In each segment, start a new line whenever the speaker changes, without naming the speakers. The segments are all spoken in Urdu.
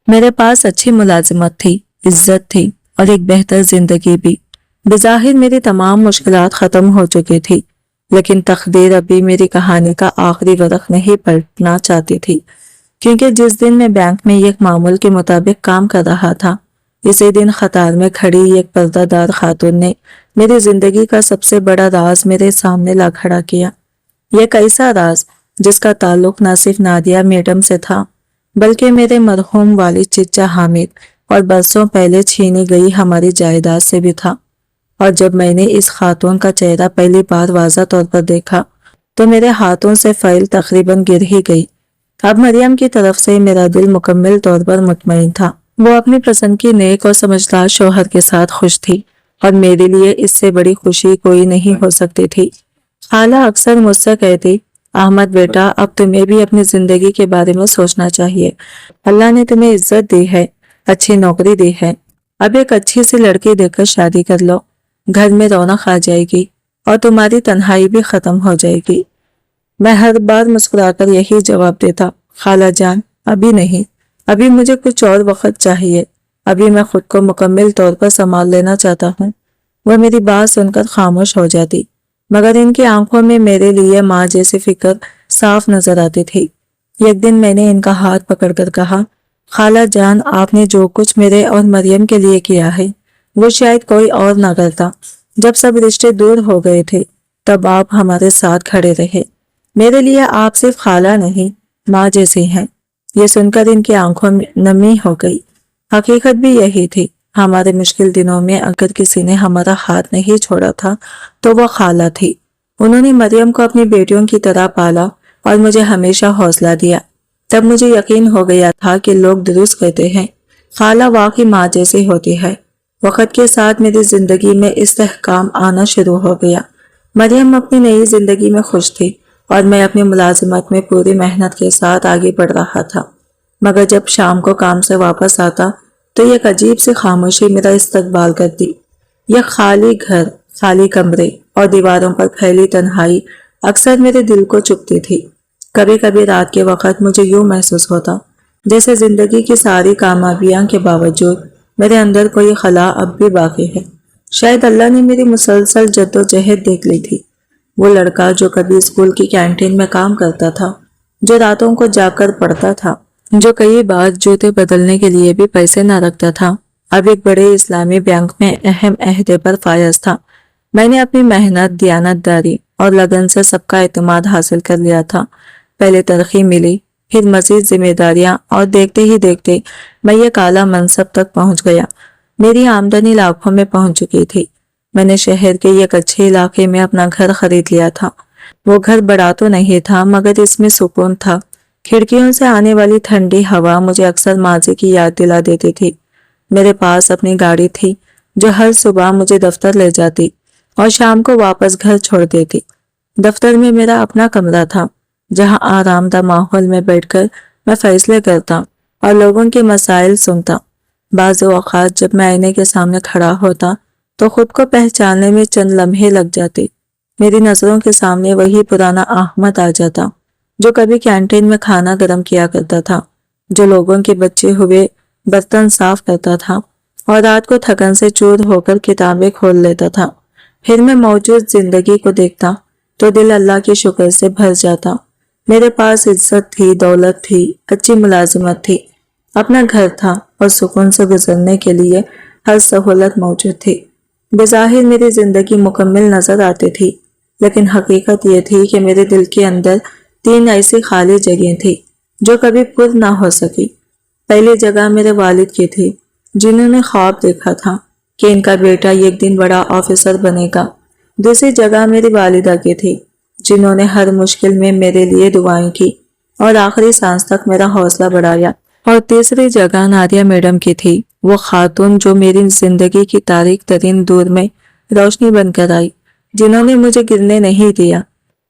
میرے پاس اچھی ملازمت تھی، عزت تھی اور ایک بہتر زندگی بھی۔ بظاہر میری تمام مشکلات ختم ہو چکی تھی، لیکن تقدیر ابھی میری کہانی کا آخری ورق نہیں پلٹنا چاہتی تھی، کیونکہ جس دن میں بینک میں ایک معمول کے مطابق کام کر رہا تھا، اسی دن قطار میں کھڑی ایک پردہ دار خاتون نے میری زندگی کا سب سے بڑا راز میرے سامنے لا کھڑا کیا۔ یہ ایک ایسا راز جس کا تعلق نہ صرف نادیہ میڈم سے تھا، بلکہ میرے مرحوم والد چچا حامد اور برسوں پہلے چھینی گئی ہماری جائیداد سے بھی تھا۔ اور جب میں نے اس خاتون کا چہرہ پہلی بار واضح طور پر دیکھا تو میرے ہاتھوں سے فائل تقریباً گر ہی گئی۔ اب مریم کی طرف سے میرا دل مکمل طور پر مطمئن تھا۔ وہ اپنی پسند کی نیک اور سمجھدار شوہر کے ساتھ خوش تھی، اور میرے لیے اس سے بڑی خوشی کوئی نہیں ہو سکتی تھی۔ خالہ اکثر مجھ سے کہتی، احمد بیٹا، اب تمہیں بھی اپنی زندگی کے بارے میں سوچنا چاہیے۔ اللہ نے تمہیں عزت دی ہے، اچھی نوکری دی ہے، اب ایک اچھی سی لڑکی دیکھ کر شادی کر لو، گھر میں رونق آ جائے گی اور تمہاری تنہائی بھی ختم ہو جائے گی۔ میں ہر بار مسکرا کر یہی جواب دیتا، خالہ جان، ابھی نہیں، ابھی مجھے کچھ اور وقت چاہیے، ابھی میں خود کو مکمل طور پر سنبھال لینا چاہتا ہوں۔ وہ میری بات سن کر خاموش ہو جاتی، مگر ان کی آنکھوں میں میرے لیے ماں جیسی فکر صاف نظر آتی تھی۔ ایک دن میں نے ان کا ہاتھ پکڑ کر کہا، خالہ جان، آپ نے جو کچھ میرے اور مریم کے لیے کیا ہے وہ شاید کوئی اور نہ کرتا۔ جب سب رشتے دور ہو گئے تھے تب آپ ہمارے ساتھ کھڑے رہے۔ میرے لیے آپ صرف خالہ نہیں، ماں جیسی ہیں۔ یہ سن کر ان کی آنکھوں میں نمی ہو گئی۔ حقیقت بھی یہی تھی، ہمارے مشکل دنوں میں اگر کسی نے ہمارا ہاتھ نہیں چھوڑا تھا تو وہ خالہ تھی۔ انہوں نے مریم کو اپنی بیٹیوں کی طرح پالا اور مجھے ہمیشہ حوصلہ دیا۔ تب مجھے یقین ہو گیا تھا کہ لوگ درست کہتے ہیں، خالہ واقعی ماں جیسی ہوتی ہے۔ وقت کے ساتھ میری زندگی میں استحکام آنا شروع ہو گیا۔ مریم اپنی نئی زندگی میں خوش تھی اور میں اپنی ملازمت میں پوری محنت کے ساتھ آگے بڑھ رہا تھا۔ مگر جب شام کو کام سے واپس آتا تو ایک عجیب سی خاموشی میرا استقبال کرتی۔ یہ خالی گھر، خالی کمرے اور دیواروں پر پھیلی تنہائی اکثر میرے دل کو چبھتی تھی۔ کبھی کبھی رات کے وقت مجھے یوں محسوس ہوتا جیسے زندگی کی ساری کامیابیاں کے باوجود میرے اندر کوئی خلا اب بھی باقی ہے۔ شاید اللہ نے میری مسلسل جدوجہد دیکھ لی تھی۔ وہ لڑکا جو کبھی اسکول کی کینٹین میں کام کرتا تھا، جو راتوں کو جا کر پڑھتا تھا، جو کئی بار جوتے بدلنے کے لیے بھی پیسے نہ رکھتا تھا، اب ایک بڑے اسلامی بینک میں اہم عہدے پر فائز تھا۔ میں نے اپنی محنت، دیانتداری اور لگن سے سب کا اعتماد حاصل کر لیا تھا۔ پہلے ترقی ملی، پھر مزید ذمہ داریاں، اور دیکھتے ہی دیکھتے میں یہ اعلیٰ منصب تک پہنچ گیا۔ میری آمدنی لاکھوں میں پہنچ چکی تھی۔ میں نے شہر کے ایک اچھے علاقے میں اپنا گھر خرید لیا تھا۔ وہ گھر بڑا تو نہیں تھا، مگر اس میں سکون تھا۔ کھڑکیوں سے آنے والی ٹھنڈی ہوا مجھے اکثر ماضی کی یاد دلا دیتی تھی۔ میرے پاس اپنی گاڑی تھی جو ہر صبح مجھے دفتر لے جاتی اور شام کو واپس گھر چھوڑ دیتی۔ دفتر میں میرا اپنا کمرہ تھا جہاں آرام دہ ماحول میں بیٹھ کر میں فیصلے کرتا اور لوگوں کے مسائل سنتا۔ بعض اوقات جب میں آئینے کے سامنے کھڑا ہوتا تو خود کو پہچاننے میں چند لمحے لگ جاتے۔ میری نظروں کے سامنے وہی پرانا احمد آ جاتا جو کبھی کینٹین میں کھانا گرم کیا کرتا تھا، جو لوگوں کے بچے ہوئے برتن صاف کرتا تھا اور رات کو تھکن سے چور ہو کر کتابیں کھول لیتا تھا۔ پھر میں موجود زندگی کو دیکھتا تو دل اللہ کے شکر سے بھر جاتا۔ میرے پاس عزت تھی، دولت تھی، اچھی ملازمت تھی، اپنا گھر تھا اور سکون سے گزرنے کے لیے ہر سہولت موجود تھی۔ بظاہر میری زندگی مکمل نظر آتی تھی، لیکن حقیقت یہ تھی کہ میرے دل کے اندر 3 ایسی خالی جگہیں تھی جو کبھی پر نہ ہو سکی۔ پہلی جگہ میرے والد کی تھی، جنہوں نے خواب دیکھا تھا کہ ان کا بیٹا ایک دن بڑا آفیسر بنے گا۔ دوسری جگہ میری والدہ کی تھی، جنہوں نے ہر مشکل میں میرے لیے دعائیں کی اور آخری سانس تک میرا حوصلہ بڑھایا۔ اور تیسری جگہ نادیہ میڈم کی تھی، وہ خاتون جو میری زندگی کی تاریک ترین دور میں روشنی بن کر آئی، جنہوں نے مجھے گرنے نہیں دیا،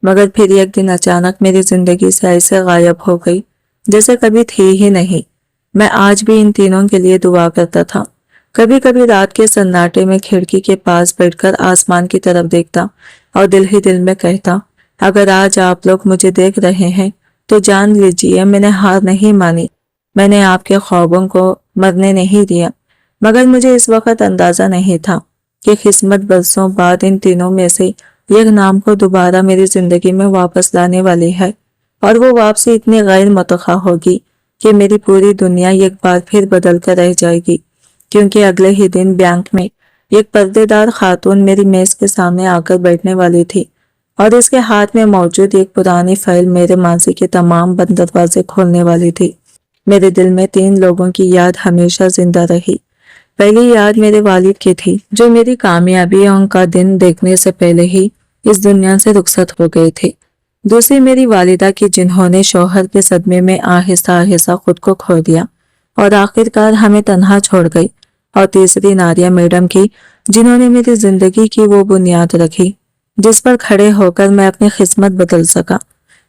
مگر پھر ایک دن اچانک میری زندگی سے ایسے غائب ہو گئی جیسے کبھی تھی ہی نہیں۔ میں آج بھی ان تینوں کے لیے دعا کرتا تھا۔ کبھی کبھی رات کے سناٹے میں کھڑکی کے پاس بیٹھ کر آسمان کی طرف دیکھتا اور دل ہی دل میں کہتا، اگر آج آپ لوگ مجھے دیکھ رہے ہیں تو جان لیجیے میں نے ہار نہیں مانی۔ میں نے آپ کے خوابوں کو مرنے نہیں دیا، مگر مجھے اس وقت اندازہ نہیں تھا کہ قسمت برسوں بعد ان تینوں میں سے ایک نام کو دوبارہ میری زندگی میں واپس لانے والی ہے، اور وہ واپسی اتنی غیر متوقع ہوگی کہ میری پوری دنیا ایک بار پھر بدل کر رہ جائے گی، کیونکہ اگلے ہی دن بینک میں ایک پردے دار خاتون میری میز کے سامنے آ کر بیٹھنے والی تھی، اور اس کے ہاتھ میں موجود ایک پرانی فائل میرے ماضی کے تمام بند دروازے کھولنے والی تھی۔ میرے دل میں 3 لوگوں کی یاد ہمیشہ زندہ رہی۔ پہلی یاد میرے والد کی تھی، جو میری کامیابیوں کا دن دیکھنے سے پہلے ہی اس دنیا سے رخصت ہو گئے تھے۔ دوسری میری والدہ کی، جنہوں نے شوہر کے صدمے میں آہستہ آہستہ خود کو کھو دیا اور آخرکار ہمیں تنہا چھوڑ گئی۔ اور تیسری نادیہ میڈم کی، جنہوں نے میری زندگی کی وہ بنیاد رکھی جس پر کھڑے ہو کر میں اپنی قسمت بدل سکا۔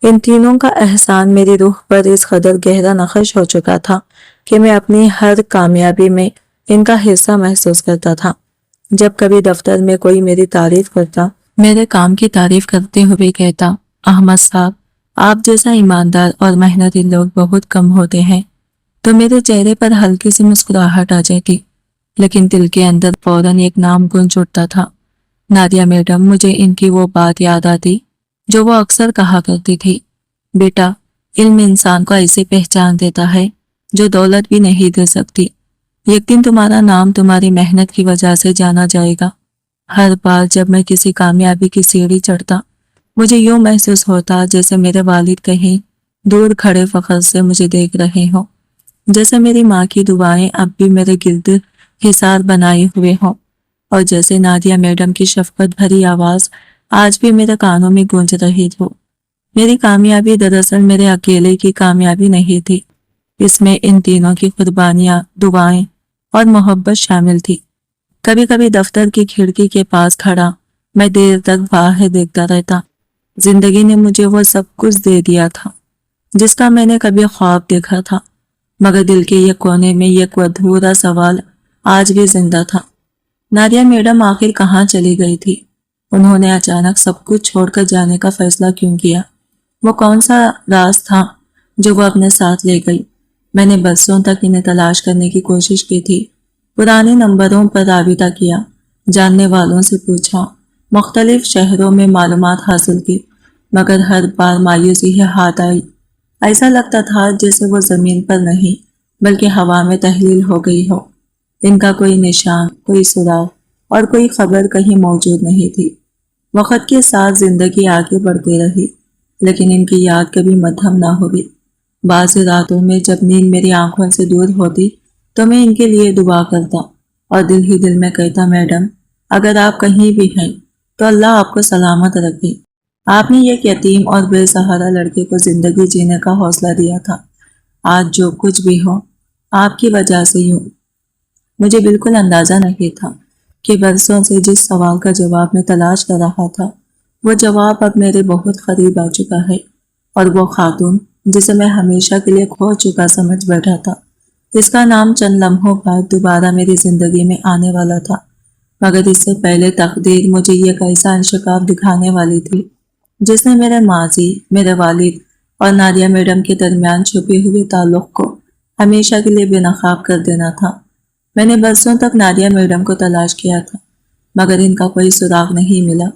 ان تینوں کا احسان میری روح پر اس قدر گہرا نقش ہو چکا تھا کہ میں اپنی ہر کامیابی میں ان کا حصہ محسوس کرتا تھا۔ جب کبھی دفتر میں کوئی میری تعریف کرتا، میرے کام کی تعریف کرتے ہوئے کہتا، احمد صاحب، آپ جیسا ایماندار اور محنتی لوگ بہت کم ہوتے ہیں، تو میرے چہرے پر ہلکی سی مسکراہٹ آ جاتی، لیکن دل کے اندر فوراً ایک نام گونج اٹھتا تھا، نادیہ میڈم۔ مجھے ان کی وہ بات یاد آتی جو وہ اکثر کہا کرتی تھی، بیٹا، علم انسان کو ایسے پہچان دیتا ہے جو دولت بھی نہیں دے سکتی۔ ایک دن تمہارا نام تمہاری محنت کی وجہ سے جانا جائے گا۔ ہر بار جب میں کسی کامیابی کی سیڑھی چڑھتا، مجھے یوں محسوس ہوتا جیسے میرے والد کہیں دور کھڑے فخر سے مجھے دیکھ رہے ہوں، جیسے میری ماں کی دعائیں اب بھی میرے گرد حصار بنائے ہوئے ہوں، اور جیسے نادیہ میڈم کی شفقت بھری آواز آج بھی میرے کانوں میں گونج رہی ہو۔ میری کامیابی دراصل میرے اکیلے کی کامیابی نہیں تھی، اس میں ان تینوں کی قربانیاں، دعائیں اور محبت شامل تھی۔ کبھی کبھی دفتر کی کھڑکی کے پاس کھڑا میں دیر تک باہر دیکھتا رہتا۔ زندگی نے مجھے وہ سب کچھ دے دیا تھا جس کا میں نے کبھی خواب دیکھا تھا، مگر دل کے یہ کونے میں ایک ادھورا سوال آج بھی زندہ تھا۔ نادیہ میڈم آخر کہاں چلی گئی تھی؟ انہوں نے اچانک سب کچھ چھوڑ کر جانے کا فیصلہ کیوں کیا؟ وہ کون سا راز تھا جو وہ اپنے ساتھ لے گئی؟ میں نے برسوں تک انہیں تلاش کرنے کی کوشش کی تھی، پرانے نمبروں پر رابطہ کیا، جاننے والوں سے پوچھا، مختلف شہروں میں معلومات حاصل کی، مگر ہر بار مایوسی ہے ہاتھ آئی۔ ایسا لگتا تھا جیسے وہ زمین پر نہیں بلکہ ہوا میں تحلیل ہو گئی ہو۔ ان کا کوئی نشان، کوئی سراغ اور کوئی خبر کہیں موجود نہیں تھی۔ وقت کے ساتھ زندگی آگے بڑھتی رہی، لیکن ان کی یاد کبھی مدھم نہ ہوئی۔ بعض راتوں میں جب نیند میری آنکھوں سے دور ہوتی تو میں ان کے لیے دعا کرتا اور دل ہی دل میں کہتا، میڈم، اگر آپ کہیں بھی ہیں تو اللہ آپ کو سلامت رکھے۔ آپ نے ایک یتیم اور بے سہارا لڑکے کو زندگی جینے کا حوصلہ دیا تھا۔ آج جو کچھ بھی ہو، آپ کی وجہ سے ہی ہو۔ مجھے بالکل اندازہ نہیں تھا کہ برسوں سے جس سوال کا جواب میں تلاش کر رہا تھا، وہ جواب اب میرے بہت قریب آ چکا ہے، اور وہ خاتون جسے میں ہمیشہ کے لیے کھو چکا سمجھ بیٹھا تھا، اس کا نام چند لمحوں بعد دوبارہ میری زندگی میں آنے والا تھا۔ مگر اس سے پہلے تقدیر مجھے ایک ایسا انشقاق دکھانے والی تھی جس نے میرے ماضی، میرے والد اور نادیہ میڈم کے درمیان چھپے ہوئے تعلق کو ہمیشہ کے لیے بے نقاب کر دینا تھا۔ میں نے برسوں تک نادیہ میڈم کو تلاش کیا تھا، مگر ان کا کوئی سراغ نہیں ملا۔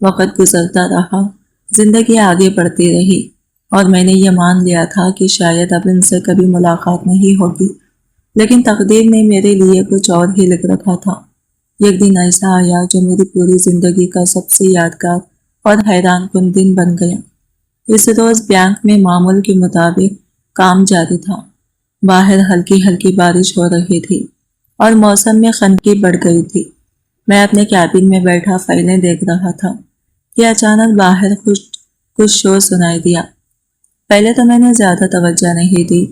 وقت گزرتا رہا، زندگی آگے بڑھتی رہی، اور میں نے یہ مان لیا تھا کہ شاید اب ان سے کبھی ملاقات نہیں ہوگی، لیکن تقدیر نے میرے لیے کچھ اور ہی لکھ رکھا تھا۔ ایک دن ایسا آیا جو میری پوری زندگی کا سب سے یادگار اور حیران کن دن بن گیا۔ اس روز بینک میں معمول کے مطابق کام جاری تھا۔ باہر ہلکی ہلکی بارش ہو رہی تھی اور موسم میں خنکی بڑھ گئی تھی۔ میں اپنے کیبن میں بیٹھا فائلیں دیکھ رہا تھا کہ اچانک باہر کچھ شور سنائی دیا۔ پہلے تو میں نے زیادہ توجہ نہیں دی،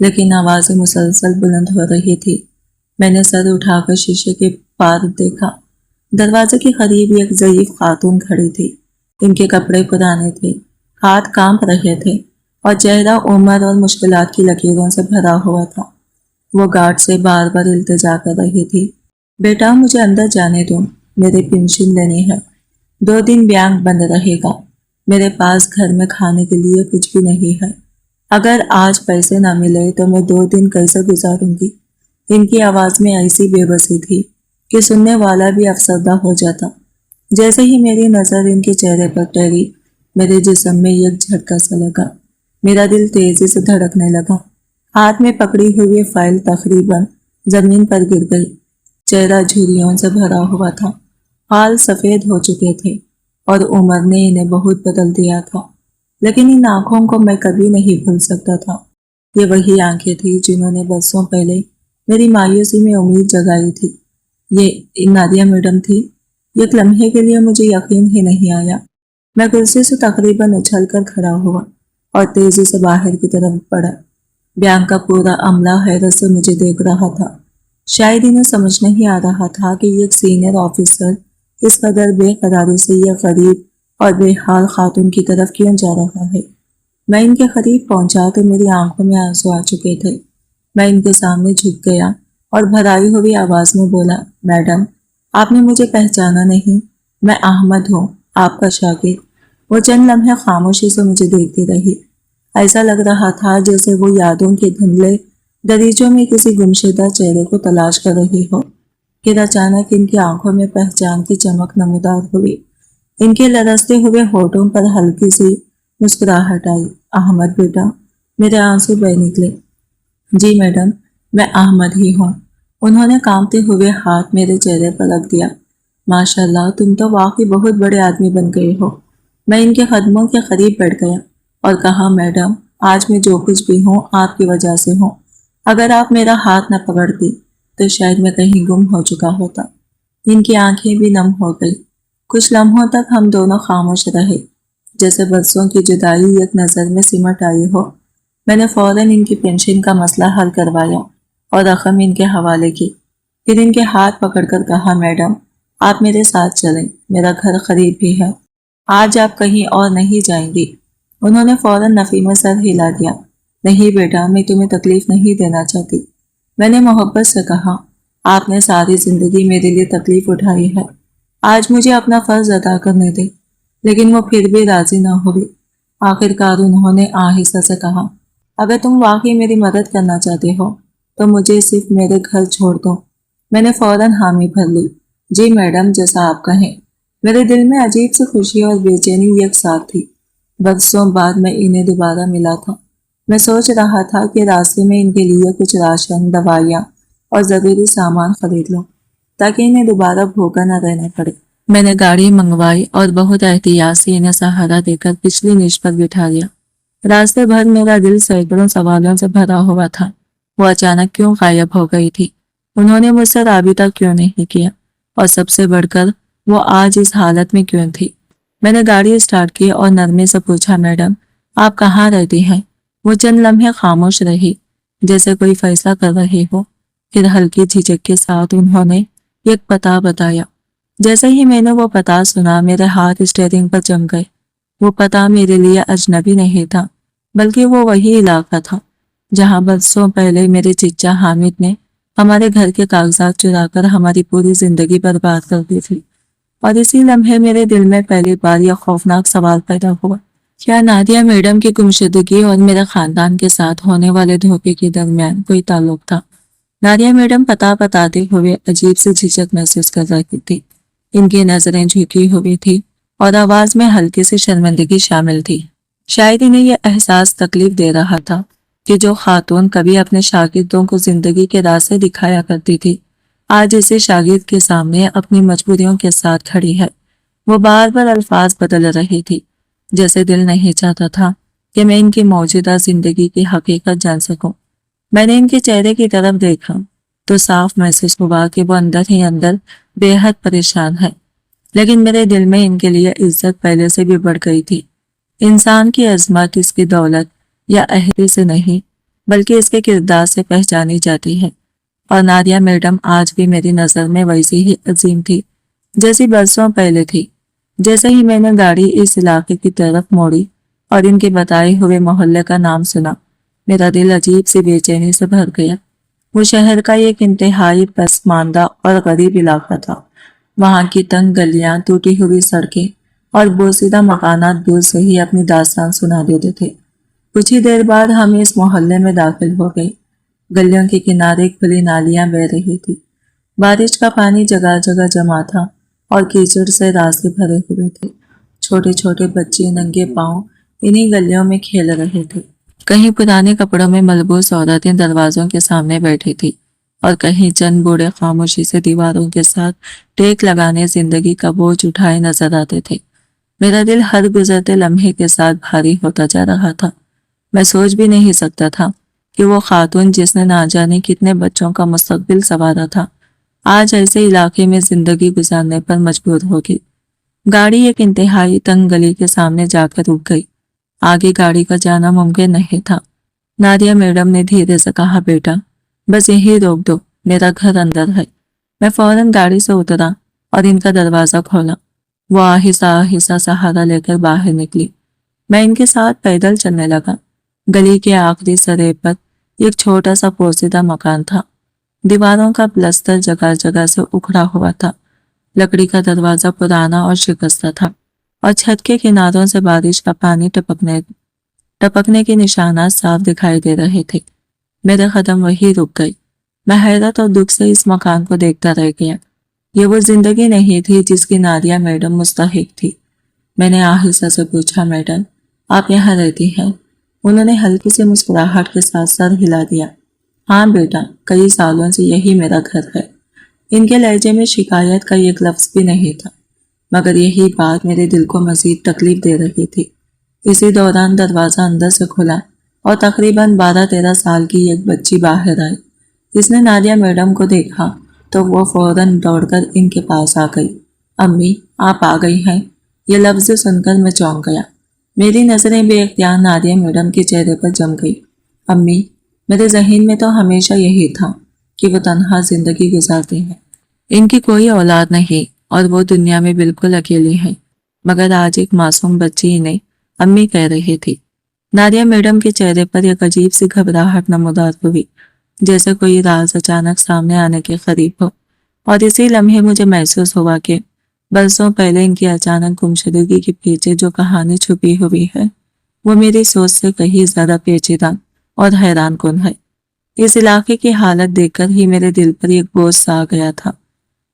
لیکن آوازیں مسلسل بلند ہو رہی تھی۔ میں نے سر اٹھا کر شیشے کے پار دیکھا۔ دروازے کے قریب ایک ضعیف خاتون کھڑی تھی۔ ان کے کپڑے پرانے تھے، ہاتھ کانپ رہے تھے، اور چہرہ عمر اور مشکلات کی لکیروں سے بھرا ہوا تھا۔ وہ گارڈ سے بار بار التجا کر رہی تھی، بیٹا مجھے اندر جانے دو، میرے پنشن لینی ہے، 2 دن بینک بند رہے گا، میرے پاس گھر میں کھانے کے لیے کچھ بھی نہیں ہے۔ اگر آج پیسے نہ ملے تو میں 2 دن کیسے گزاروں گی؟ ان کی آواز میں ایسی بے بسی تھی کہ سننے والا بھی افسردہ ہو جاتا۔ جیسے ہی میری نظر ان کے چہرے پر ٹھہری، میرے جسم میں ایک جھٹکا سا لگا۔ میرا دل تیزی سے دھڑکنے لگا۔ ہاتھ میں پکڑی ہوئی فائل تقریباً زمین پر گر گئی۔ چہرہ جھریوں سے بھرا ہوا تھا، بال سفید ہو چکے تھے اور عمر نے انہیں بہت بدل دیا تھا، لیکن ان آنکھوں کو میں کبھی نہیں بھول سکتا تھا۔ یہ وہی آنکھیں تھیں جنہوں نے برسوں پہلے میری مایوسی میں امید جگائی تھی۔ یہ نادیہ میڈم تھی۔ ایک لمحے کے لیے مجھے یقین ہی نہیں آیا۔ میں کرسی سے تقریباً اچھل کر کھڑا ہوا اور تیزی سے باہر کی طرف بڑھا۔ بینک کا پورا عملہ حیرت سے مجھے دیکھ رہا تھا۔ شاید انہیں سمجھ نہیں آ رہا تھا کہ ایک سینئر آفیسر اس قدر بے قراری سے یہ غریب اور بے حال خاتون کی طرف کیوں جا رہا ہے۔ میں ان کے قریب پہنچا تو میری آنکھوں میں آنسو آ چکے تھے۔ میں ان کے سامنے جھک گیا اور بھرائی ہوئی آواز میں بولا، میڈم، آپ نے مجھے پہچانا نہیں؟ میں احمد ہوں، آپ کا شاگرد۔ وہ چند لمحے خاموشی سے مجھے دیکھتی رہی۔ ایسا لگ رہا تھا جیسے وہ یادوں کے دھندلے دریچوں میں کسی گمشدہ چہرے کو تلاش کر رہی ہو۔ پھر اچانک ان کی آنکھوں میں پہچان کی چمک نمودار ہوئی۔ ان کے لرزتے ہوئے ہونٹوں پر ہلکی سی مسکراہٹ آئی۔ احمد بیٹا، میرے آنسو بہہ نکلے۔ جی میڈم، میں احمد ہی ہوں۔ انہوں نے کانپتے ہوئے ہاتھ میرے چہرے پر رکھ دیا۔ ماشاءاللہ، تم تو واقعی بہت بڑے آدمی بن گئے ہو۔ میں ان کے قدموں کے قریب بیٹھ گیا اور کہا، میڈم، آج میں جو کچھ بھی ہوں آپ کی وجہ سے ہوں۔ اگر آپ میرا ہاتھ نہ پکڑتی تو شاید میں کہیں گم ہو چکا ہوتا۔ ان کی آنکھیں بھی نم ہو گئی۔ کچھ لمحوں تک ہم دونوں خاموش رہے، جیسے برسوں کی جدائی ایک نظر میں سمٹ آئی ہو۔ میں نے فوراً ان کی پینشن کا مسئلہ حل کروایا اور رقم ان کے حوالے کی۔ پھر ان کے ہاتھ پکڑ کر کہا، میڈم، آپ میرے ساتھ چلیں، میرا گھر قریب بھی ہے، آج آپ کہیں اور نہیں جائیں گی۔ انہوں نے فوراً نفی میں سر ہلا دیا۔ نہیں بیٹا، میں تمہیں تکلیف نہیں دینا چاہتی۔ میں نے محبت سے کہا، آپ نے ساری زندگی میرے لیے تکلیف اٹھائی ہے، آج مجھے اپنا فرض ادا کرنے دے۔ لیکن وہ پھر بھی راضی نہ ہوئی۔ آخرکار انہوں نے آہستہ سے کہا، اگر تم واقعی میری مدد کرنا چاہتے ہو تو مجھے صرف میرے گھر چھوڑ دو۔ میں نے فوراً حامی بھر لی۔ جی میڈم، جیسا آپ کہیں۔ میرے دل میں عجیب سی خوشی اور بے چینی ایک ساتھ تھی۔ برسوں بعد میں انہیں دوبارہ ملا تھا۔ میں سوچ رہا تھا کہ راستے میں ان کے لیے کچھ راشن، دوائیاں اور ضروری سامان خرید لوں تاکہ انہیں دوبارہ بھوکا نہ رہنا پڑے۔ میں نے گاڑی منگوائی اور بہت احتیاط سے انہیں سہارا دے کر پچھلی نیچ پر بٹھا دیا۔ راستے بھر میرا دل سینکڑوں سوالوں سے بھرا ہوا تھا۔ وہ اچانک کیوں غائب ہو گئی تھی؟ انہوں نے مجھ سے رابطہ کیوں نہیں کیا؟ اور سب سے بڑھ کر وہ آج اس حالت میں کیوں تھی؟ میں نے گاڑی اسٹارٹ کی اور نرمی سے پوچھا، میڈم، آپ کہاں رہتی ہیں؟ وہ چند لمحے خاموش رہی، جیسے کوئی فیصلہ کر رہی ہو۔ پھر ہلکی جھجک کے ساتھ انہوں نے ایک پتہ بتایا۔ جیسے ہی میں نے وہ پتہ سنا، میرے ہاتھ اسٹیئرنگ پر جم گئے۔ وہ پتہ میرے لیے اجنبی نہیں تھا، بلکہ وہ وہی علاقہ تھا جہاں برسوں پہلے میرے چچا حامد نے ہمارے گھر کے کاغذات چرا کر ہماری پوری زندگی برباد کر دی تھی۔ اور اسی لمحے میرے دل میں پہلی بار یہ خوفناک سوال پیدا ہوا، کیا نادیہ میڈم کی گمشدگی اور میرے خاندان کے ساتھ ہونے والے دھوکے کے درمیان کوئی تعلق تھا؟ نادیہ میڈم پتہ بتاتے ہوئے عجیب سے جھجک محسوس کر رہی تھی۔ ان کی نظریں جھکی ہوئی تھی اور آواز میں ہلکی سی شرمندگی شامل تھی۔ شاید انہیں یہ احساس تکلیف دے رہا تھا کہ جو خاتون کبھی اپنے شاگردوں کو زندگی کے راستے دکھایا کرتی تھی، آج اسی شاگرد کے سامنے اپنی مجبوریوں کے ساتھ کھڑی ہے۔ وہ بار بار الفاظ بدل رہی تھی، جیسے دل نہیں چاہتا تھا کہ میں ان کی موجودہ زندگی کی حقیقت جان سکوں۔ میں نے ان کے چہرے کی طرف دیکھا تو صاف محسوس ہوا کہ وہ اندر ہی اندر بے حد پریشان ہے، لیکن میرے دل میں ان کے لیے عزت پہلے سے بھی بڑھ گئی تھی۔ انسان کی عظمت اس کی دولت یا عہدے سے نہیں، بلکہ اس کے کردار سے پہچانی جاتی ہے، اور نادیہ میڈم آج بھی میری نظر میں ویسی ہی عظیم تھی جیسی برسوں پہلے تھی۔ جیسے ہی میں نے گاڑی اس علاقے کی طرف موڑی اور ان کے بتائے ہوئے محلے کا نام سنا، میرا دل عجیب سی بے چینی سے بھر گیا۔ وہ شہر کا ایک انتہائی پسماندہ اور غریب علاقہ تھا۔ وہاں کی تنگ گلیاں، ٹوٹی ہوئی سڑکیں اور بوسیدہ مکانات دور سے ہی اپنی داستان سنا دیتے تھے۔ کچھ ہی دیر بعد ہم اس محلے میں داخل ہو گئے۔ گلیوں کے کنارے کھلی نالیاں بہہ رہی تھی، بارش کا پانی جگہ جگہ جمع تھا اور کیچڑ سے راستے بھرے ہوئے تھے۔ چھوٹے چھوٹے بچے ننگے پاؤں انہی گلیوں میں کھیل رہے تھے۔ کہیں پرانے کپڑوں میں ملبوس عورتیں دروازوں کے سامنے بیٹھی تھی اور کہیں چند بوڑھے خاموشی سے دیواروں کے ساتھ ٹیک لگانے زندگی کا بوجھ اٹھائے نظر آتے تھے۔ میرا دل ہر گزرتے لمحے کے ساتھ بھاری ہوتا جا رہا تھا۔ میں سوچ بھی نہیں سکتا تھا کہ وہ خاتون جس نے نہ جانے کتنے بچوں کا مستقبل سنوارا تھا، آج ایسے علاقے میں زندگی گزارنے پر مجبور ہوگی۔ گاڑی ایک انتہائی تنگ گلی کے سامنے جا کر رک گئی۔ آگے گاڑی کا جانا ممکن نہیں تھا۔ نادیہ میڈم نے دھیرے سے کہا، بیٹا بس یہی روک دو، میرا گھر اندر ہے۔ میں فوراً گاڑی سے اترا اور ان کا دروازہ کھولا۔ وہ آہستہ آہستہ سہارا لے کر باہر نکلی۔ میں ان کے ساتھ پیدل چلنے لگا۔ گلی کے آخری سرے پر ایک چھوٹا سا پوسیدہ مکان تھا۔ دیواروں کا پلستر جگہ جگہ سے اکھڑا ہوا تھا۔ لکڑی کا دروازہ پرانا اور شکستہ تھا اور چھت کے کناروں سے بارش کا پانی ٹپکنے کے نشانات صاف دکھائی دے رہے تھے۔ میرے قدم وہی رک گئی۔ میں حیرت اور دکھ سے اس مکان کو دیکھتا رہ گیا۔ یہ وہ زندگی نہیں تھی جس کی نادیہ میڈم مستحق تھی۔ میں نے آہستہ سے پوچھا، میڈم آپ یہاں رہتی ہیں؟ انہوں نے ہلکی سی مسکراہٹ کے ساتھ سر ہلا دیا۔ ہاں بیٹا، کئی سالوں سے یہی میرا گھر ہے۔ ان کے لہجے میں شکایت کا ایک لفظ بھی نہیں تھا، مگر یہی بات میرے دل کو مزید تکلیف دے رہی تھی۔ اسی دوران دروازہ اندر سے کھلا اور تقریباً 12-13 سال کی ایک بچی باہر آئی۔ اس نے نادیہ میڈم کو دیکھا تو وہ فوراً دوڑ کر ان کے پاس آ گئی۔ امی آپ آ گئی ہیں، یہ لفظ سن کر میں چونک گیا۔ میری نظریں بے اختیار نادیہ میڈم کے چہرے پر جم گئی۔ امی، میرے ذہن میں تو ہمیشہ یہی تھا کہ وہ تنہا زندگی گزارتے ہیں، ان کی کوئی اولاد نہیں اور وہ دنیا میں بالکل اکیلی ہیں، مگر آج ایک معصوم بچی انہیں امی کہہ رہی تھی۔ نادیہ میڈم کے چہرے پر ایک عجیب سی گھبراہٹ نمودار ہوئی، جیسے کوئی راز اچانک سامنے آنے کے قریب ہو، اور اسی لمحے مجھے محسوس ہوا کہ برسوں پہلے ان کی اچانک گمشدگی کے پیچھے جو کہانی چھپی ہوئی ہے وہ میری سوچ سے کہیں زیادہ پیچیدہ اور حیران کن ہے۔ اس علاقے کی حالت دیکھ کر ہی میرے دل پر ایک بوجھ سا آ گیا تھا۔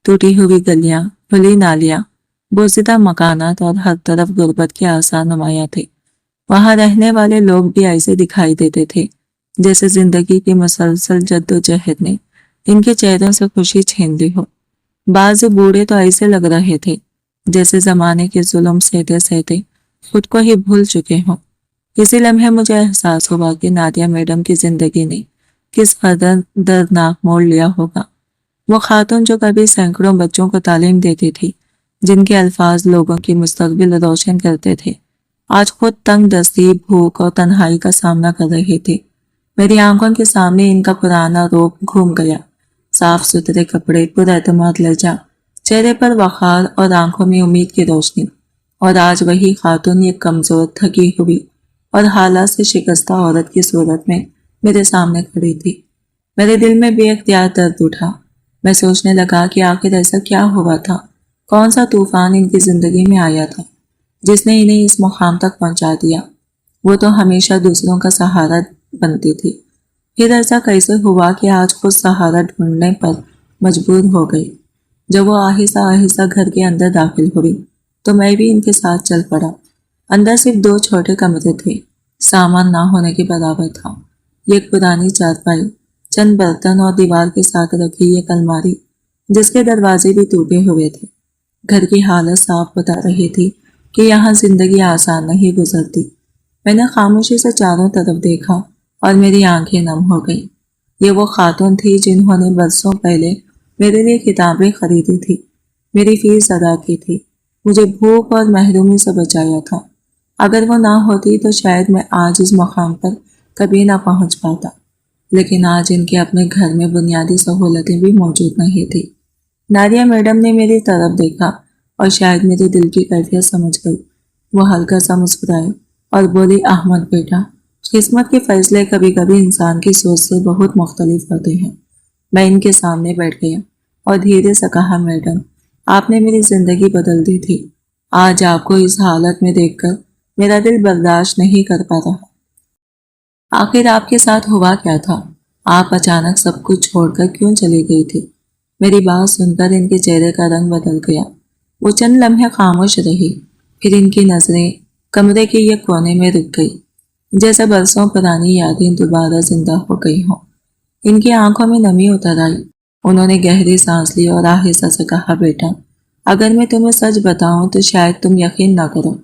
ٹوٹی ہوئی گلیاں، کھلی نالیاں، بوسیدہ مکانات اور ہر طرف غربت کے آثار نمایاں تھے۔ وہاں رہنے والے لوگ بھی ایسے دکھائی دیتے تھے جیسے زندگی کی مسلسل جدوجہد نے ان کے چہروں سے خوشی چھین لی ہو۔ بعض بوڑھے تو ایسے لگ رہے تھے جیسے زمانے کے ظلم سہتے سہتے خود کو ہی بھول چکے ہوں۔ اسی لمحے مجھے احساس ہوا کہ نادیہ میڈم کی زندگی نے کس قدر دردناک موڑ لیا ہوگا۔ وہ خاتون جو کبھی سینکڑوں بچوں کو تعلیم دیتی تھی، جن کے الفاظ لوگوں کی مستقبل روشن کرتے تھے، آج خود تنگ دستی، بھوک اور تنہائی کا سامنا کر رہی تھی۔ میری آنکھوں کے سامنے ان کا پرانا روپ گھوم گیا، صاف ستھرے کپڑے، پراعتماد لہجہ، چہرے پر وقار اور آنکھوں میں امید کی روشنی، اور آج وہی خاتون ایک کمزور، تھکی ہوئی اور حالات سے شکستہ عورت کی صورت میں میرے سامنے کھڑی تھی۔ میرے دل میں بے اختیار درد اٹھا۔ میں سوچنے لگا کہ آخر ایسا کیا ہوا تھا، کون سا طوفان ان کی زندگی میں آیا تھا جس نے انہیں اس مقام تک پہنچا دیا۔ وہ تو ہمیشہ دوسروں کا سہارا بنتی تھی، پھر ایسا کیسے ہوا کہ آج خود سہارا ڈھونڈنے پر مجبور ہو گئی؟ جب وہ آہستہ آہستہ گھر کے اندر داخل ہوئی تو میں بھی ان کے ساتھ چل پڑا۔ اندر صرف 2 چھوٹے کمرے تھے، سامان نہ ہونے کے برابر تھا۔ ایک پرانی چارپائی، چند برتن اور دیوار کے ساتھ رکھی ایک الماری جس کے دروازے بھی ٹوٹے ہوئے تھے۔ گھر کی حالت صاف بتا رہی تھی کہ یہاں زندگی آسان نہیں گزرتی۔ میں نے خاموشی سے چاروں طرف دیکھا اور میری آنکھیں نم ہو گئیں۔ یہ وہ خاتون تھی جنہوں نے برسوں پہلے میرے لیے کتابیں خریدی تھی، میری فیس ادا کی تھی، مجھے بھوک اور محرومی سے بچایا تھا۔ اگر وہ نہ ہوتی تو شاید میں آج اس مقام پر کبھی نہ پہنچ پاتا، لیکن آج ان کے اپنے گھر میں بنیادی سہولتیں بھی موجود نہیں تھی۔ نادیہ میڈم نے میری طرف دیکھا اور شاید میرے دل کی کیفیت سمجھ گئی۔ وہ ہلکا سا مسکرائی اور بولی، احمد بیٹا، قسمت کے فیصلے کبھی کبھی انسان کی سوچ سے بہت مختلف ہوتے ہیں۔ میں ان کے سامنے بیٹھ گیا اور دھیرے سے کہا، میڈم آپ نے میری زندگی بدل دی تھی۔ آج آپ کو اس حالت میں دیکھ کر میرا دل برداشت نہیں کر پا رہا۔ آخر آپ کے ساتھ ہوا کیا تھا؟ آپ اچانک سب کچھ چھوڑ کر کیوں چلی گئی تھی؟ میری بات سن کر ان کے چہرے کا رنگ بدل گیا۔ وہ چند لمحے خاموش رہی، پھر ان کی نظریں کمرے کے ایک کونے میں رک گئی، جیسے برسوں پرانی یادیں دوبارہ زندہ ہو گئی ہوں۔ ان کی آنکھوں میں نمی اتر آئی۔ انہوں نے گہری سانس لی اور آہستہ سے کہا، بیٹا، اگر میں تمہیں سچ بتاؤں تو شاید تم یقین نہ کرو۔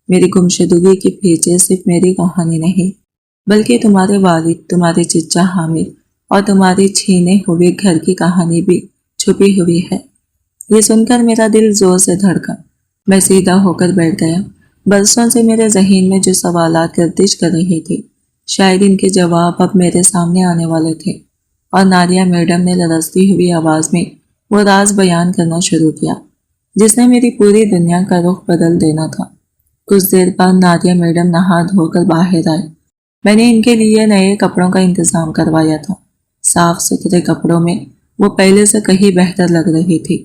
میری گمشدگی کے پیچھے صرف میری کہانی نہیں، بلکہ تمہارے والد، تمہارے چچا حامد اور تمہارے چھینے ہوئے گھر کی کہانی بھی چھپی ہوئی ہے۔ یہ سن کر میرا دل زور سے دھڑکا۔ میں سیدھا ہو کر بیٹھ گیا۔ برسوں سے میرے ذہن میں جو سوالات گردش کر رہے تھے، شاید ان کے جواب اب میرے سامنے آنے والے تھے، اور نادیہ میڈم نے لرزتی ہوئی آواز میں وہ راز بیان کرنا شروع کیا جس نے میری پوری دنیا کا رخ بدل دینا تھا۔ کچھ دیر بعد نادیہ میڈم نہا دھو کر باہر آئے۔ میں نے ان کے لیے نئے کپڑوں کا انتظام کروایا تھا۔ صاف ستھرے کپڑوں میں وہ پہلے سے کہیں بہتر لگ رہی تھی۔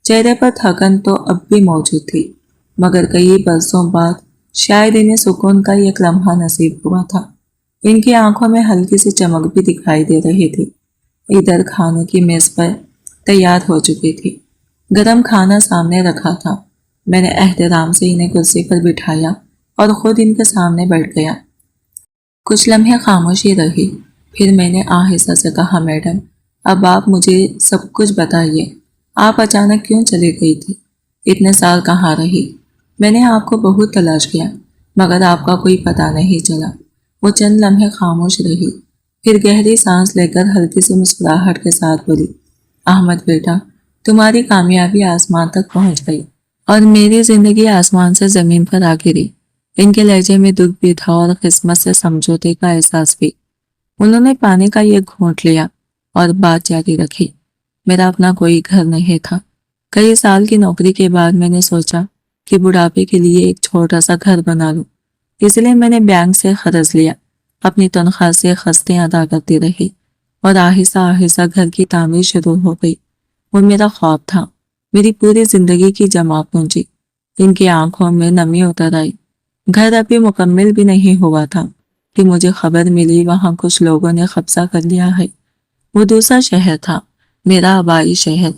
چہرے پر تھکن تو اب بھی موجود تھی، مگر کئی برسوں بعد شاید انہیں سکون کا ایک لمحہ نصیب ہوا تھا۔ ان کی آنکھوں میں ہلکی سی چمک بھی دکھائی دے رہی تھی۔ ادھر کھانے کی میز پر تیار ہو چکی تھی۔ گرم کھانا سامنے رکھا تھا۔ میں نے احترام سے انہیں کرسی پر بٹھایا اور خود ان کے سامنے بیٹھ گیا۔ کچھ لمحے خاموشی رہی، پھر میں نے آہستہ سے کہا، میڈم، اب آپ مجھے سب کچھ بتائیے۔ آپ اچانک کیوں چلی گئی تھی؟ اتنے سال کہاں رہی؟ میں نے آپ کو بہت تلاش کیا، مگر آپ کا کوئی پتہ نہیں چلا۔ وہ چند لمحے خاموش رہی، پھر گہری سانس لے کر ہلکی سی مسکراہٹ کے ساتھ بولی، احمد بیٹا، تمہاری کامیابی آسمان تک پہنچ گئی اور میری زندگی آسمان سے زمین پر آ گری۔ ان کے لہجے میں دکھ بھی تھا اور قسمت سے سمجھوتے کا احساس بھی۔ انہوں نے پانی کا ایک گھونٹ لیا اور بات جاری رکھی، میرا اپنا کوئی گھر نہیں تھا۔ کئی سال کی نوکری کے بعد میں نے سوچا کہ بڑھاپے کے لیے ایک چھوٹا سا گھر بنا لوں، اس لیے میں نے بینک سے قرض لیا، اپنی تنخواہ سے قسطیں ادا کرتی رہی اور آہستہ آہستہ گھر کی تعمیر شروع ہو گئی۔ وہ میرا خواب تھا، میری پوری زندگی کی جمع پونجی۔ ان کی آنکھوں میں نمی اتر آئی۔ گھر ابھی مکمل بھی نہیں ہوا تھا کہ مجھے خبر ملی وہاں کچھ لوگوں نے قبضہ کر لیا ہے۔ وہ دوسرا شہر تھا، میرا آبائی شہر،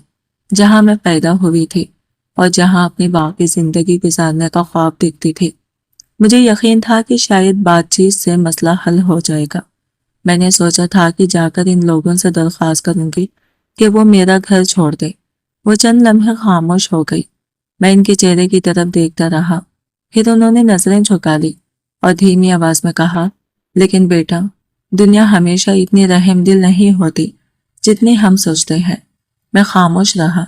جہاں میں پیدا ہوئی تھی اور جہاں اپنی باقی زندگی گزارنے کا خواب دیکھتی تھی۔ مجھے یقین تھا کہ شاید بات چیت سے مسئلہ حل ہو جائے گا۔ میں نے سوچا تھا کہ جا کر ان لوگوں سے درخواست کروں گی کہ وہ میرا گھر چھوڑ دے۔ وہ چند لمحے خاموش ہو گئی۔ میں ان کے چہرے کی طرف دیکھتا رہا، پھر انہوں نے نظریں جھکا لی اور دھیمی آواز میں کہا، لیکن بیٹا، دنیا ہمیشہ اتنی رحم دل نہیں ہوتی جتنی ہم سوچتے ہیں۔ میں خاموش رہا۔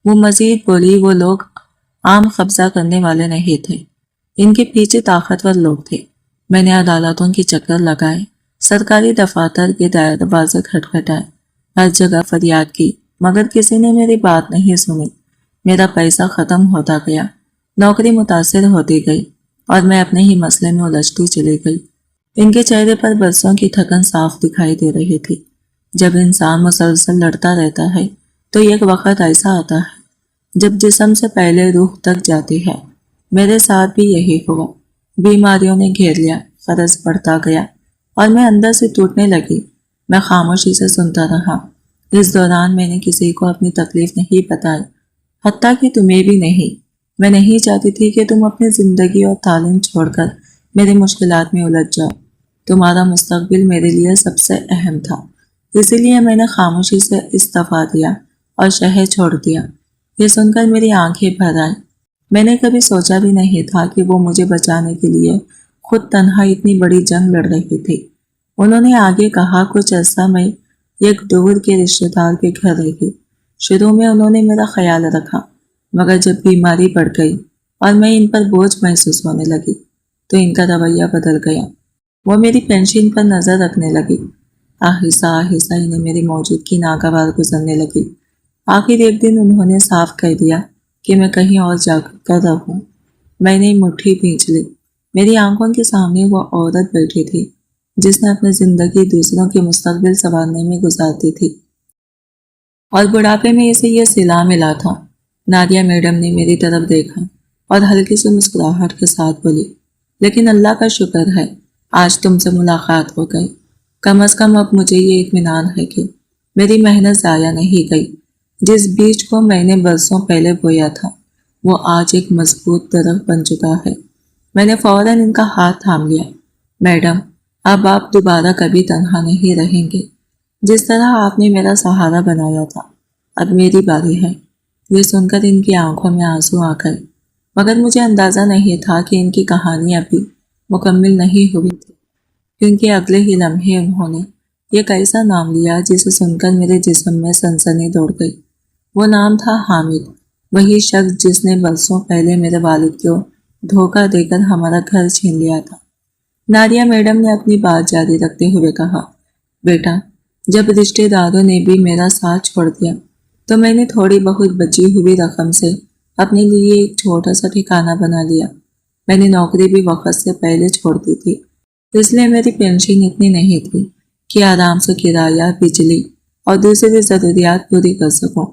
وہ مزید بولی، وہ لوگ عام قبضہ کرنے والے نہیں تھے، ان کے پیچھے طاقتور لوگ تھے۔ میں نے عدالتوں کی چکر لگائے، سرکاری دفاتر کے دروازے کھٹکھٹائے، ہر جگہ فریاد کی، مگر کسی نے میری بات نہیں سنی۔ میرا پیسہ ختم ہوتا گیا، نوکری متاثر ہوتی گئی اور میں اپنے ہی مسئلے میں الجھتی چلی گئی۔ ان کے چہرے پر برسوں کی تھکن صاف دکھائی دے رہی تھی۔ جب انسان مسلسل لڑتا رہتا ہے تو ایک وقت ایسا آتا ہے جب جسم سے پہلے روح تک جاتی ہے۔ میرے ساتھ بھی یہی ہوا۔ بیماریوں نے گھیر لیا، قرض بڑھتا گیا اور میں اندر سے ٹوٹنے لگی۔ میں خاموشی سے سنتا رہا۔ اس دوران میں نے کسی کو اپنی تکلیف نہیں بتائی، حتیٰ کہ تمہیں بھی نہیں۔ میں نہیں چاہتی تھی کہ تم اپنی زندگی اور تعلیم چھوڑ کر میری مشکلات میں الجھ جاؤ۔ تمہارا مستقبل میرے لیے سب سے اہم تھا، اسی لیے میں نے خاموشی سے استعفیٰ دیا اور شہر چھوڑ دیا۔ یہ سن کر میری آنکھیں بھر آئیں۔ میں نے کبھی سوچا بھی نہیں تھا کہ وہ مجھے بچانے کے لیے خود تنہا اتنی بڑی جنگ لڑ رہی تھی۔ انہوں نے آگے کہا، کچھ عرصہ میں ایک دور کے رشتہ دار کے گھر رہی۔ شروع میں انہوں نے میرا خیال رکھا، مگر جب بیماری بڑھ گئی اور میں ان پر بوجھ محسوس ہونے لگی تو ان کا رویہ بدل گیا۔ وہ میری پینشن پر نظر رکھنے لگی۔ آہستہ آہستہ انہیں میری موجودگی ناگوار گزرنے لگی۔ آخر ایک دن انہوں نے صاف کہہ دیا کہ میں کہیں اور جا کر رہوں۔ میں نے مٹھی بھینچ لی۔ میری آنکھوں کے سامنے وہ عورت بیٹھی تھی جس نے اپنی زندگی دوسروں کے مستقبل سنوارنے میں گزارتی تھی، اور بڑھاپے میں اسے یہ صلہ ملا تھا۔ نادیہ میڈم نے میری طرف دیکھا اور ہلکی سی مسکراہٹ کے ساتھ بولی، لیکن اللہ کا شکر ہے آج تم سے ملاقات ہو گئی۔ کم از کم اب مجھے یہ اطمینان ہے کہ میری محنت ضائع نہیں گئی۔ جس بیج کو میں نے برسوں پہلے بویا تھا وہ آج ایک مضبوط درخت بن چکا ہے۔ میں نے فوراً ان کا ہاتھ تھام لیا۔ میڈم، اب آپ دوبارہ کبھی تنہا نہیں رہیں گے۔ جس طرح آپ نے میرا سہارا بنایا تھا، اب میری باری ہے۔ یہ سن کر ان کی آنکھوں میں آنسو آ گئے، مگر مجھے اندازہ نہیں تھا کہ ان کی کہانی ابھی مکمل نہیں ہوئی تھی، کیونکہ اگلے ہی لمحے انہوں نے ایک ایسا نام لیا جسے سن کر میرے جسم میں سنسنی دوڑ گئی۔ وہ نام تھا حامد، وہی شخص جس نے برسوں پہلے میرے والد کو دھوکہ دے کر ہمارا گھر چھین لیا تھا۔ نادیہ میڈم نے اپنی بات جاری رکھتے ہوئے کہا، بیٹا، جب رشتہ داروں نے بھی میرا ساتھ چھوڑ دیا تو میں نے تھوڑی بہت بچی ہوئی رقم سے اپنے لیے ایک چھوٹا سا ٹھکانہ بنا لیا۔ میں نے نوکری بھی وقت سے پہلے چھوڑ دی تھی، اس لیے میری پینشن اتنی نہیں تھی کہ آرام سے کرایہ، بجلی اور دوسری ضروریات پوری کر سکوں۔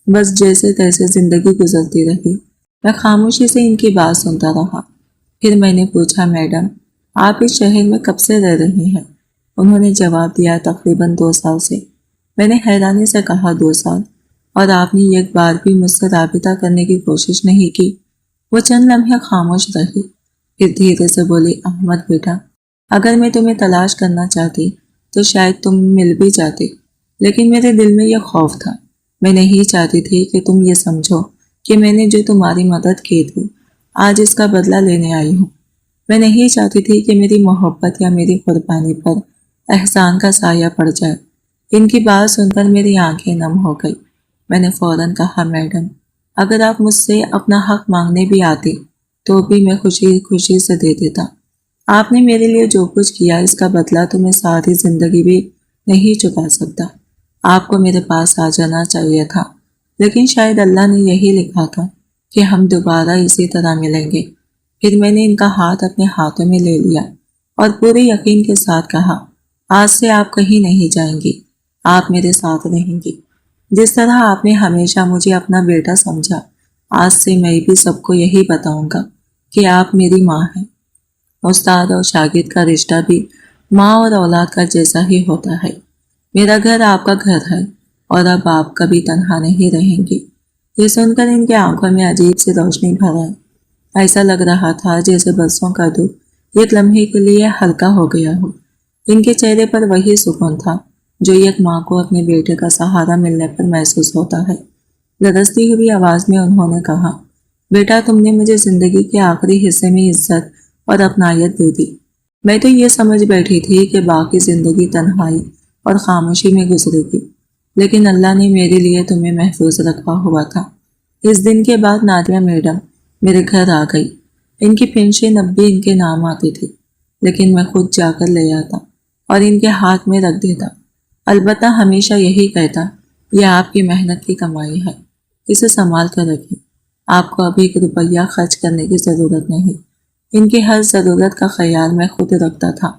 بس جیسے تیسے زندگی گزرتی رہی۔ میں خاموشی سے ان کی بات سنتا رہا۔ پھر میں نے پوچھا، میڈم، آپ اس شہر میں کب سے رہ رہی ہیں؟ انہوں نے جواب دیا، تقریباً 2 سال سے۔ میں نے حیرانی سے کہا، 2 سال؟ اور آپ نے ایک بار بھی مجھ سے رابطہ کرنے کی کوشش نہیں کی؟ وہ چند لمحے خاموش رہی، پھر دھیرے سے بولی، احمد بیٹا، اگر میں تمہیں تلاش کرنا چاہتی تو شاید تم مل بھی جاتے، لیکن میرے دل میں یہ خوف تھا۔ میں نہیں چاہتی تھی کہ تم یہ سمجھو کہ میں نے جو تمہاری مدد کی تھی آج اس کا بدلہ لینے آئی ہوں۔ میں نہیں چاہتی تھی کہ میری محبت یا میری قربانی پر احسان کا سایہ پڑ جائے۔ ان کی بات سن کر میری آنکھیں نم ہو گئی۔ میں نے فوراً کہا، میڈم، اگر آپ مجھ سے اپنا حق مانگنے بھی آتے تو بھی میں خوشی خوشی سے دے دیتا۔ آپ نے میرے لیے جو کچھ کیا اس کا بدلہ تو میں ساری زندگی بھی نہیں چکا سکتا۔ آپ کو میرے پاس آ جانا چاہیے تھا، لیکن شاید اللہ نے یہی لکھا تھا کہ ہم دوبارہ اسی طرح ملیں گے۔ پھر میں نے ان کا ہاتھ اپنے ہاتھوں میں لے لیا اور پورے یقین کے ساتھ کہا، آج سے آپ کہیں نہیں جائیں گی، آپ میرے ساتھ رہیں گی۔ جس طرح آپ نے ہمیشہ مجھے اپنا بیٹا سمجھا، آج سے میں بھی سب کو یہی بتاؤں گا کہ آپ میری ماں ہیں۔ استاد اور شاگرد کا رشتہ بھی ماں اور اولاد کا جیسا ہی ہوتا ہے۔ میرا گھر آپ کا گھر ہے اور اب آپ کبھی تنہا نہیں رہیں گی۔ یہ سن کر ان کے آنکھوں میں عجیب سی روشنی بھر آئی۔ ایسا لگ رہا تھا جیسے برسوں کا دکھ ایک لمحے کے لیے ہلکا ہو گیا ہو۔ ان کے چہرے پر وہی سکون تھا جو ایک ماں کو اپنے بیٹے کا سہارا ملنے پر محسوس ہوتا ہے۔ لرزتی ہوئی آواز میں انہوں نے کہا، بیٹا، تم نے مجھے زندگی کے آخری حصے میں عزت اور اپنائیت دے دی۔ میں تو یہ سمجھ بیٹھی تھی کہ باقی زندگی تنہائی اور خاموشی میں گزرے گی، لیکن اللہ نے میرے لیے تمہیں محفوظ رکھا ہوا تھا۔ اس دن کے بعد نادیہ میڈم میرے گھر آ گئی۔ ان کی پینشن اب بھی ان کے نام آتی تھی، لیکن میں خود جا کر لے آتا اور ان کے ہاتھ میں رکھ دیتا۔ البتہ ہمیشہ یہی کہتا، یہ آپ کی محنت کی کمائی ہے، اسے سنبھال کر رکھیں۔ آپ کو ابھی 1 روپیہ خرچ کرنے کی ضرورت نہیں۔ ان کی ہر ضرورت کا خیال میں خود رکھتا تھا۔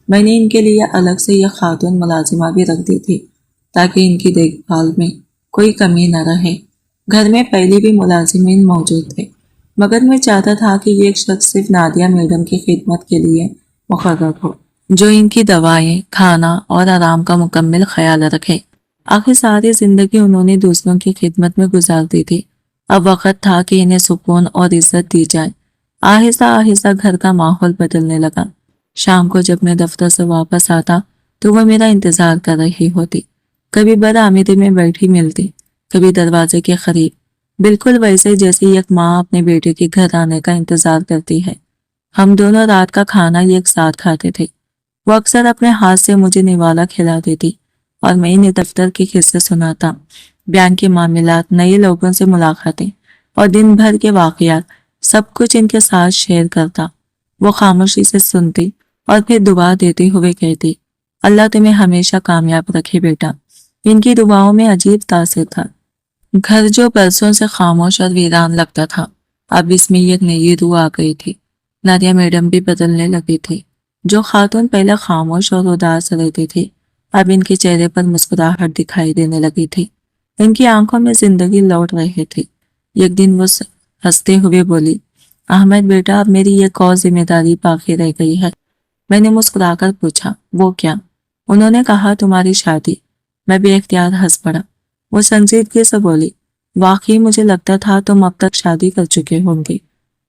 میں نے ان کے لیے الگ سے یہ خاتون ملازمہ بھی رکھ دی تھی تاکہ ان کی دیکھ بھال میں کوئی کمی نہ رہے۔ گھر میں پہلے بھی ملازمین موجود تھے، مگر میں چاہتا تھا کہ یہ ایک شخص صرف نادیہ میڈم کی خدمت کے لیے مقرر ہو، جو ان کی دوائیں، کھانا اور آرام کا مکمل خیال رکھے۔ آخر ساری زندگی انہوں نے دوسروں کی خدمت میں گزار دی تھی۔ اب وقت تھا کہ انہیں سکون اور عزت دی جائے۔ آہستہ آہستہ گھر کا ماحول بدلنے لگا۔ شام کو جب میں دفتر سے واپس آتا تو وہ میرا انتظار کر رہی ہوتی، کبھی برآمدی میں بیٹھی ملتی، کبھی دروازے کے قریب، بالکل ویسے جیسے ایک ماں اپنے بیٹے کے گھر آنے کا انتظار کرتی ہے۔ ہم دونوں رات کا کھانا ایک ساتھ کھاتے تھے۔ وہ اکثر اپنے ہاتھ سے مجھے نوالا کھلا دیتی اور میں انہیں دفتر کے قصے سناتا، بیان کے معاملات، نئے لوگوں سے ملاقاتیں اور دن بھر کے واقعات، سب کچھ ان کے ساتھ شیئر کرتا۔ وہ خاموشی سے سنتی اور پھر دعا دیتے ہوئے کہتی، اللہ تمہیں ہمیشہ کامیاب رکھے بیٹا۔ ان کی دعاؤں میں عجیب تاثر تھا۔ گھر جو برسوں سے خاموش اور ویران لگتا تھا، اب اس میں ایک نئی روح آ گئی تھی۔ نادیہ میڈم بھی بدلنے لگی تھی۔ جو خاتون پہلے خاموش اور اداس رہتی تھی، اب ان کے چہرے پر مسکراہٹ دکھائی دینے لگی تھی۔ ان کی آنکھوں میں زندگی لوٹ رہی تھی۔ ایک دن وہ ہنستے ہوئے بولی، احمد بیٹا، اب میری ایک اور ذمہ داری باقی رہ گئی ہے۔ میں نے مسکرا کر پوچھا، وہ کیا؟ انہوں نے کہا تمہاری شادی؟ میں بے اختیار ہنس پڑا۔ وہ سنجیدگی سے بولی واقعی مجھے لگتا تھا تم اب تک شادی کر چکے ہوں گے،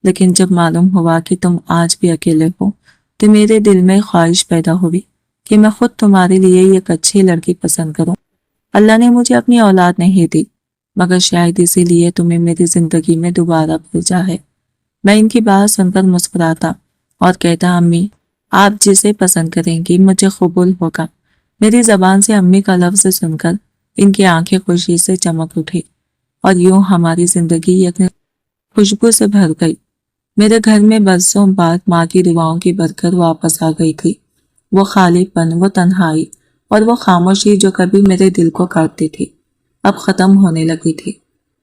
لیکن جب معلوم ہوا کہ تم آج بھی اکیلے ہو تو میرے دل میں خواہش پیدا ہوئی کہ میں خود تمہارے لیے ایک اچھی لڑکی پسند کروں۔ اللہ نے مجھے اپنی اولاد نہیں دی، مگر شاید اسی لیے تمہیں میری زندگی میں دوبارہ بھیجا ہے۔ میں ان کی بات سن کر مسکراتا اور کہتا امی آپ جسے پسند کریں گی مجھے قبول ہوگا۔ میری زبان سے امی کا لفظ سن کر ان کی آنکھیں خوشی سے چمک اٹھی اور یوں ہماری زندگی ایک خوشبو سے بھر گئی۔ میرے گھر میں برسوں بعد ماں کی دعاؤں کی برکت واپس آ گئی تھی۔ وہ خالی پن، وہ تنہائی اور وہ خاموشی جو کبھی میرے دل کو کاٹتی تھی اب ختم ہونے لگی تھی۔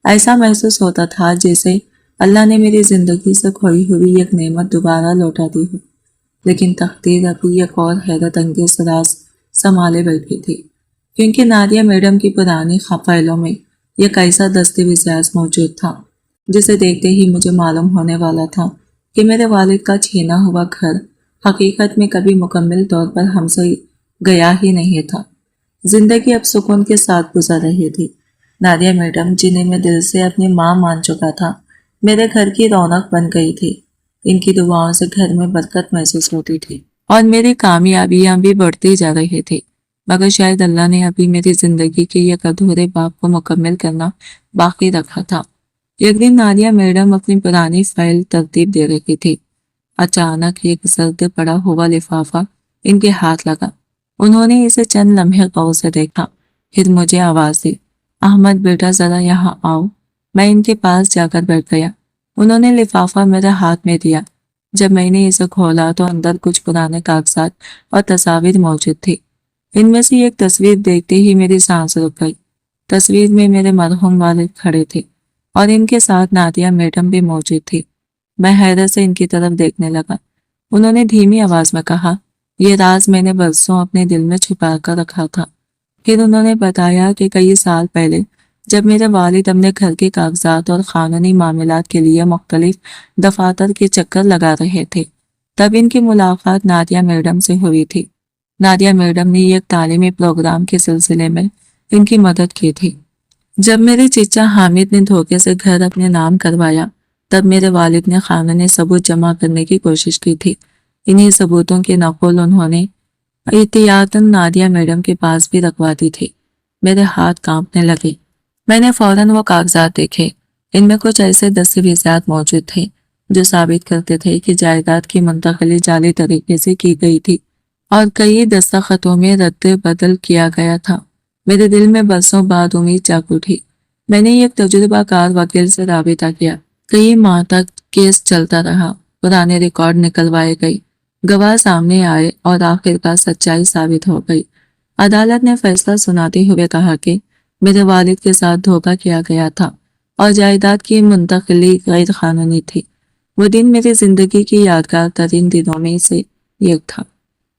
ایسا محسوس ہوتا تھا جیسے اللہ نے میری زندگی سے کھوئی ہوئی ایک نعمت دوبارہ لوٹا دی ہو، لیکن تقدیر ابھی ایک اور حیرت انگیز راز سنبھالے بیٹھی تھی، کیونکہ نادیہ میڈم کی پرانی فائلوں میں ایک ایسا دستاویز موجود تھا جسے دیکھتے ہی مجھے معلوم ہونے والا تھا کہ میرے والد کا چھینا ہوا گھر حقیقت میں کبھی مکمل طور پر ہم سے گیا ہی نہیں تھا۔ زندگی اب سکون کے ساتھ گزر رہی تھی۔ نادیہ میڈم جنہیں میں دل سے اپنی ماں مان چکا تھا میرے گھر کی رونق بن گئی تھی۔ ان کی دعاؤں سے گھر میں برکت محسوس ہوتی تھی اور میری کامیابیاں بھی بڑھتی جا رہی تھی، مگر شاید اللہ نے ابھی میری زندگی کے ایک ادھورے باب کو مکمل کرنا باقی رکھا تھا۔ ایک دن نادیہ میڈم اپنی پرانی فائل ترتیب دے رہی تھی۔ اچانک ایک زرد پڑا ہوا لفافہ ان کے ہاتھ لگا۔ انہوں نے اسے چند لمحے غور سے دیکھا، پھر مجھے آواز دی احمد بیٹا ذرا یہاں آؤ۔ میں ان کے پاس جا کر بیٹھ گیا۔ انہوں نے لفافہ میرے ہاتھ میں دیا۔ جب میں نے اسے کھولا تو اندر کچھ پرانے کاغذات اور تصاویر موجود تھی۔ ان میں سے ایک تصویر دیکھتے ہی میری سانس رک گئی۔ تصویر میں میرے مرحوم والد کھڑے تھے اور ان کے ساتھ نادیہ میڈم بھی موجود تھی۔ میں حیرت سے ان کی طرف دیکھنے لگا۔ انہوں نے دھیمی آواز میں کہا یہ راز میں نے برسوں اپنے دل میں چھپا کر رکھا تھا۔ پھر انہوں نے بتایا کہ کئی سال پہلے جب میرے والد اپنے گھر کے کاغذات اور قانونی معاملات کے لیے مختلف دفاتر کے چکر لگا رہے تھے، تب ان کی ملاقات نادیہ میڈم سے ہوئی تھی۔ نادیہ میڈم نے ایک تعلیمی پروگرام کے سلسلے میں ان کی مدد کی تھی۔ جب میرے چچا حامد نے دھوکے سے گھر اپنے نام کروایا تب میرے والد نے قانونی ثبوت جمع کرنے کی کوشش کی تھی۔ انہی ثبوتوں کی نقل انہوں نے احتیاطاً نادیہ میڈم کے پاس بھی رکھوا دی تھی۔ میرے ہاتھ کانپنے لگے۔ میں نے فوراً وہ کاغذات دیکھے۔ ان میں کچھ ایسے دستاویزات موجود تھے جو ثابت کرتے تھے کہ جائیداد کی منتقلی جعلی طریقے سے کی گئی تھی اور کئی دستخطوں میں رد بدل کیا گیا تھا۔ میرے دل میں برسوں بعد امید جاگ اٹھی۔ میں نے ایک تجربہ کار وکیل سے رابطہ کیا۔ کئی ماہ تک کیس چلتا رہا، پرانے ریکارڈ نکلوائے گئے، گواہ سامنے آئے اور آخرکار سچائی ثابت ہو گئی۔ عدالت نے فیصلہ سناتے ہوئے کہا کہ میرے والد کے ساتھ دھوکہ کیا گیا تھا اور جائیداد کی منتقلی غیر قانونی تھی۔ وہ دن میری زندگی کی یادگار ترین دنوں میں سے ایک تھا۔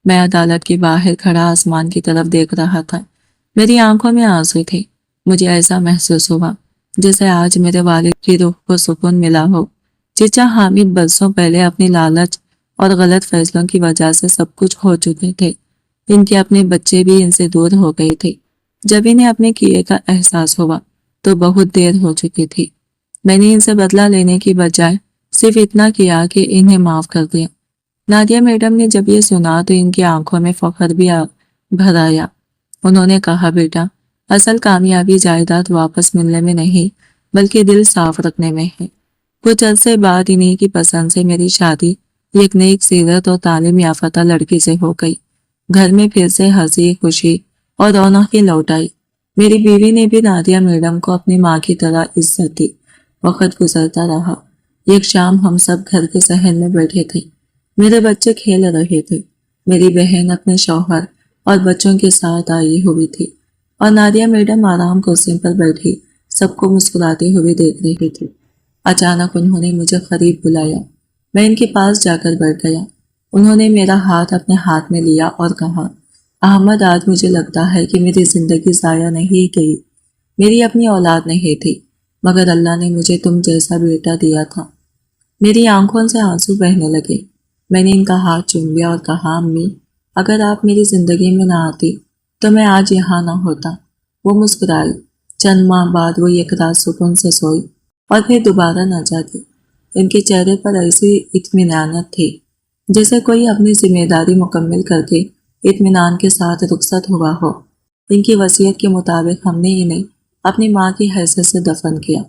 میں عدالت کے باہر کھڑا آسمان کی طرف دیکھ رہا تھا۔ میری آنکھوں میں آنسو تھے۔ مجھے ایسا محسوس ہوا جیسے آج میرے والد کی روح کو سکون ملا ہو۔ چچا حامد برسوں پہلے اپنی لالچ اور غلط فیصلوں کی وجہ سے سب کچھ ہو چکے تھے۔ ان کے اپنے بچے بھی ان سے دور ہو گئے تھے۔ جب انہیں اپنے کیے کا احساس ہوا تو بہت دیر ہو چکی تھی۔ میں نے ان سے بدلہ لینے کی بجائے صرف اتنا کیا کہ انہیں معاف کر دیا۔ نادیہ میڈم نے جب یہ سنا تو ان کی آنکھوں میں فخر بھی بھر آیا۔ انہوں نے کہا بیٹا اصل کامیابی جائیداد واپس ملنے میں نہیں بلکہ دل صاف رکھنے میں ہے۔ کچھ عرصے بعد انہی کی پسند سے میری شادی ایک نیک سیرت اور تعلیم یافتہ لڑکی سے ہو گئی۔ گھر میں پھر سے ہنسی خوشی اور رونق لوٹ آئی۔ میری بیوی نے بھی نادیہ میڈم کو اپنی ماں کی طرح عزت دی۔ وقت گزرتا رہا۔ ایک شام ہم سب گھر کے صحن میں بیٹھے تھے۔ میرے بچے کھیل رہے تھے۔ میری بہن اپنے شوہر اور بچوں کے ساتھ آئی ہوئی تھی اور نادیہ میڈم آرام کرسی پر بیٹھی سب کو مسکراتے ہوئے دیکھ رہی تھی۔ اچانک انہوں نے مجھے قریب بلایا۔ میں ان کے پاس جا کر بیٹھ گیا۔ انہوں نے میرا ہاتھ اپنے ہاتھ میں لیا اور کہا احمد آج مجھے لگتا ہے کہ میری زندگی ضائع نہیں گئی۔ میری اپنی اولاد نہیں تھی مگر اللہ نے مجھے تم جیسا بیٹا دیا تھا۔ میری آنکھوں سے آنسو بہنے لگے۔ میں نے ان کا ہاتھ چوم لیا اور کہا امی اگر آپ میری زندگی میں نہ آتی تو میں آج یہاں نہ ہوتا۔ وہ مسکرائی۔ چند ماہ بعد وہ ایک رات سکون سے سوئی اور پھر دوبارہ نہ جاگی۔ ان کے چہرے پر ایسی اطمینانت تھی جیسے کوئی اپنی ذمہ داری مکمل کر کے اطمینان کے ساتھ رخصت ہوا ہو۔ ان کی وصیت کے مطابق ہم نے انہیں اپنی ماں کی حیثیت سے دفن کیا۔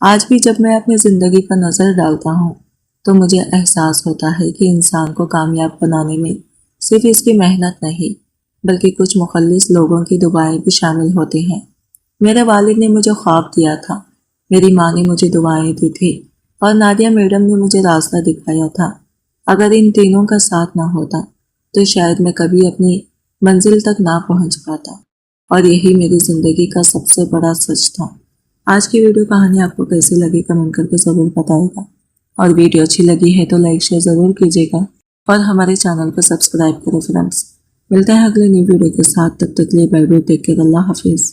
آج بھی جب میں اپنی زندگی پر نظر ڈالتا ہوں تو مجھے احساس ہوتا ہے کہ انسان کو کامیاب بنانے میں صرف اس کی محنت نہیں بلکہ کچھ مخلص لوگوں کی دعائیں بھی شامل ہوتی ہیں۔ میرے والد نے مجھے خواب دیا تھا، میری ماں نے مجھے دعائیں دی تھی اور نادیہ میڈم نے مجھے راستہ دکھایا تھا۔ اگر ان تینوں کا ساتھ نہ ہوتا تو شاید میں کبھی اپنی منزل تک نہ پہنچ پاتا، اور یہی میری زندگی کا سب سے بڑا سچ تھا۔ آج کی ویڈیو کہانی آپ کو کیسی لگی کمنٹ کر کے ضرور بتائے گا، اور ویڈیو اچھی لگی ہے تو لائک شیئر ضرور کیجیے گا اور ہمارے چینل کو سبسکرائب کریں فرینڈس۔ ملتے ہیں اگلے نیو ویڈیو کے ساتھ، تب تک کے لیے بائے بائے، ٹیک کیئر، اللہ حافظ۔